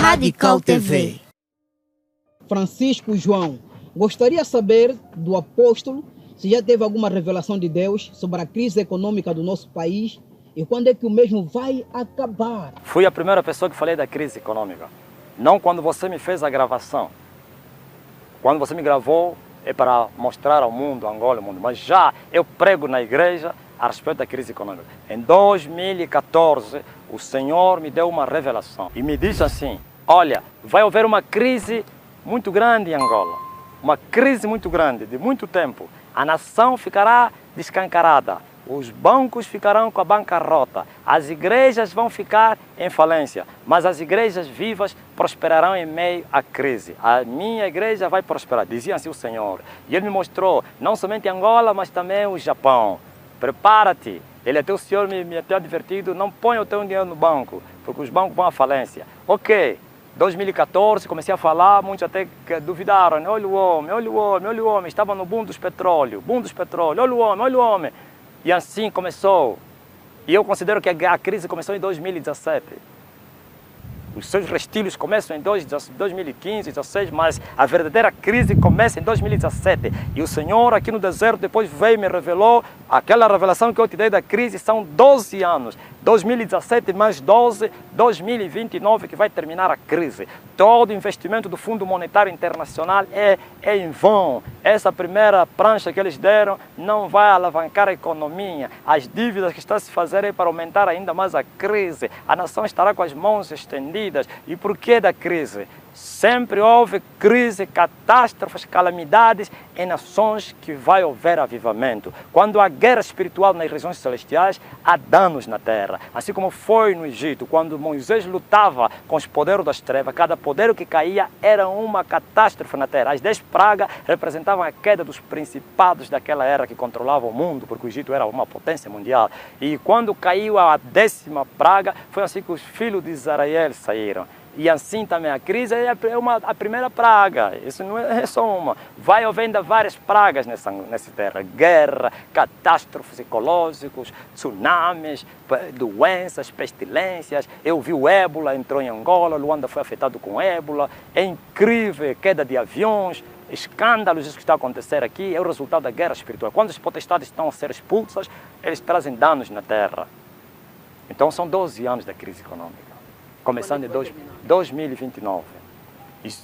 Radical TV. Francisco João, gostaria de saber do apóstolo se já teve alguma revelação de Deus sobre a crise econômica do nosso país e quando é que o mesmo vai acabar. Fui a primeira pessoa que falei da crise econômica. Não quando você me fez a gravação. Quando você me gravou é para mostrar ao mundo, Angola, ao mundo. Mas já eu prego na igreja a respeito da crise econômica. Em 2014, o Senhor me deu uma revelação e me disse assim: olha, vai haver uma crise muito grande em Angola. Uma crise muito grande, de muito tempo. A nação ficará descancarada. Os bancos ficarão com a bancarrota, as igrejas vão ficar em falência, mas as igrejas vivas prosperarão em meio à crise. A minha igreja vai prosperar, dizia assim o Senhor. E Ele me mostrou, não somente Angola, mas também o Japão. Prepara-te, Ele até o Senhor me tem advertido, não ponha o teu dinheiro no banco, porque os bancos vão à falência. Ok, 2014 comecei a falar, muitos até duvidaram, olha o homem, olha o homem, olha o homem, estava no boom dos petróleos, olha o homem, olha o homem. E assim começou. E eu considero que a crise começou em 2017. Os seus restílios começam em 2015, 2016, mas a verdadeira crise começa em 2017. E o Senhor aqui no deserto depois veio e me revelou, aquela revelação que eu te dei da crise são 12 anos. 2017 mais 12, 2029 que vai terminar a crise. Todo investimento do Fundo Monetário Internacional é em vão. Essa primeira prancha que eles deram não vai alavancar a economia. As dívidas que estão a se fazer é para aumentar ainda mais a crise. A nação estará com as mãos estendidas. E por que da crise? Sempre houve crise, catástrofes, calamidades em nações que vai haver avivamento. Quando há guerra espiritual nas regiões celestiais, há danos na terra. Assim como foi no Egito, quando Moisés lutava com os poderes das trevas, cada poder que caía era uma catástrofe na terra. As 10 pragas representavam a queda dos principados daquela era que controlava o mundo, porque o Egito era uma potência mundial. E quando caiu a 10ª praga, foi assim que os filhos de Israel saíram. E assim também a crise é a primeira praga, isso não é só uma. Vai haver ainda várias pragas nessa terra, guerra, catástrofes ecológicas, tsunamis, doenças, pestilências. Eu vi o ébola, entrou em Angola, Luanda foi afetado com ébola. É incrível, queda de aviões, escândalos, isso que está a acontecer aqui é o resultado da guerra espiritual. Quando as potestades estão a ser expulsas, eles trazem danos na terra. Então são 12 anos da crise econômica. Começando em 2029.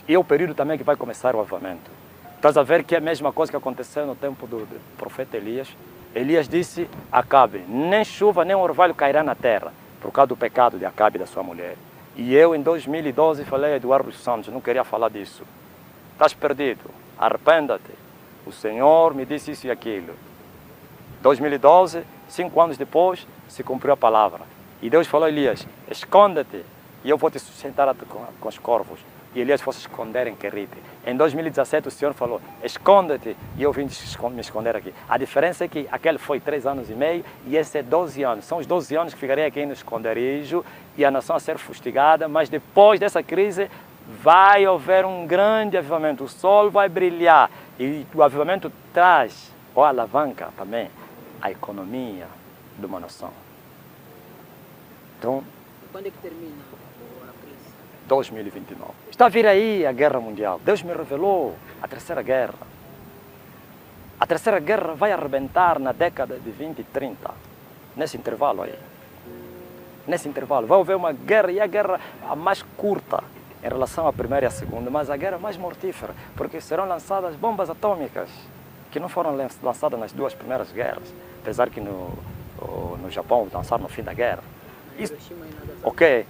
E é o período também que vai começar o avivamento. Estás a ver que é a mesma coisa que aconteceu no tempo do profeta Elias. Elias disse, Acabe, nem chuva nem orvalho cairá na terra, por causa do pecado de Acabe e da sua mulher. E eu em 2012 falei a Eduardo Santos, não queria falar disso. Estás perdido, arrependa-te. O Senhor me disse isso e aquilo. 2012, 5 anos depois, se cumpriu a palavra. E Deus falou a Elias, esconda-te. E eu vou te sustentar com os corvos. E Elias fosse esconder em Querite. Em 2017 o Senhor falou, esconda-te. E eu vim me esconder aqui. A diferença é que aquele foi 3 anos e meio e esse é 12 anos. São os 12 anos que ficarei aqui no esconderijo e a nação a ser fustigada. Mas depois dessa crise vai haver um grande avivamento. O sol vai brilhar. E o avivamento traz, ou alavanca também, a economia de uma nação. Então, Quando é que termina? 2029. Está a vir aí a guerra mundial. Deus me revelou a terceira guerra. A terceira guerra vai arrebentar na década de 20 e 30. Nesse intervalo aí. Nesse intervalo. Vai haver uma guerra, e a guerra a mais curta em relação à primeira e à segunda, mas a guerra mais mortífera, porque serão lançadas bombas atômicas que não foram lançadas nas 2 primeiras guerras, apesar que no Japão lançaram no fim da guerra. Isso, ok.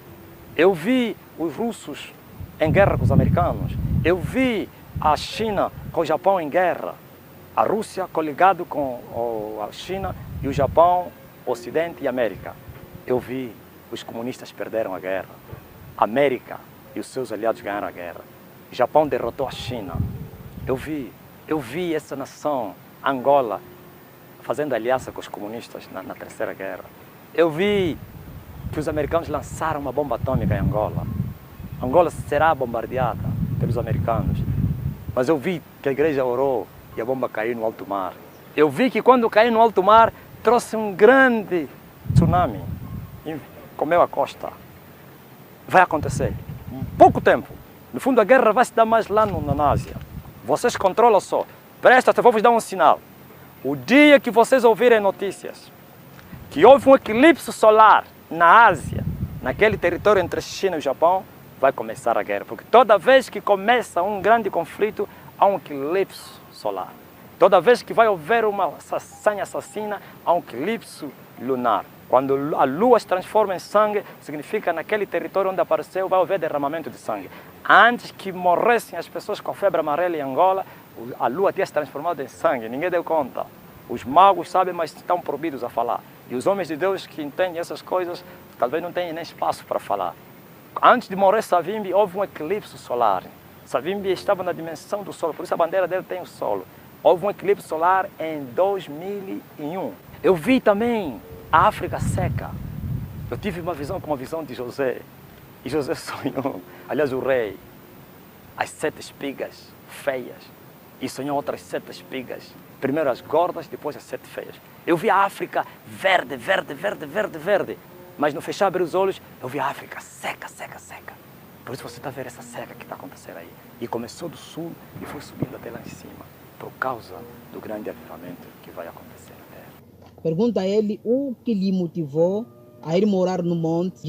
Eu vi os russos em guerra com os americanos. Eu vi a China com o Japão em guerra. A Rússia coligado com a China e o Japão, Ocidente e América. Eu vi os comunistas perderam a guerra. A América e os seus aliados ganharam a guerra. O Japão derrotou a China. Eu vi essa nação, Angola, fazendo aliança com os comunistas na terceira guerra. Eu vi que os americanos lançaram uma bomba atômica em Angola. Angola será bombardeada pelos americanos. Mas eu vi que a igreja orou e a bomba caiu no alto mar. Eu vi que quando caiu no alto mar, trouxe um grande tsunami e comeu a costa. Vai acontecer. pouco tempo. No fundo, a guerra vai se dar mais lá na Ásia. Vocês controlam só. Presta, eu vou vos dar um sinal. O dia que vocês ouvirem notícias que houve um eclipse solar na Ásia, naquele território entre a China e o Japão, vai começar a guerra. Porque toda vez que começa um grande conflito, há um eclipse solar. Toda vez que vai haver uma sanha assassina, há um eclipse lunar. Quando a lua se transforma em sangue, significa que naquele território onde apareceu vai haver derramamento de sangue. Antes que morressem as pessoas com a febre amarela em Angola, a lua tinha se transformado em sangue, ninguém deu conta. Os magos sabem, mas estão proibidos a falar. E os homens de Deus que entendem essas coisas, talvez não tenham nem espaço para falar. Antes de morrer Savimbi, houve um eclipse solar. Savimbi estava na dimensão do Sol, por isso a bandeira dele tem o Sol. Houve um eclipse solar em 2001. Eu vi também a África seca. Eu tive uma visão como a visão de José. E José sonhou, aliás o rei, as 7 espigas feias. E sonhou outras 7 espigas. Primeiro as gordas, depois as 7 feias. Eu vi a África verde, verde, verde, verde, verde. Mas no fechar, abrir os olhos, eu vi a África seca, seca, seca. Por isso você está vendo essa seca que está acontecendo aí. E começou do sul e foi subindo até lá em cima. Por causa do grande avivamento que vai acontecer na terra. Pergunta a ele o que lhe motivou a ir morar no monte.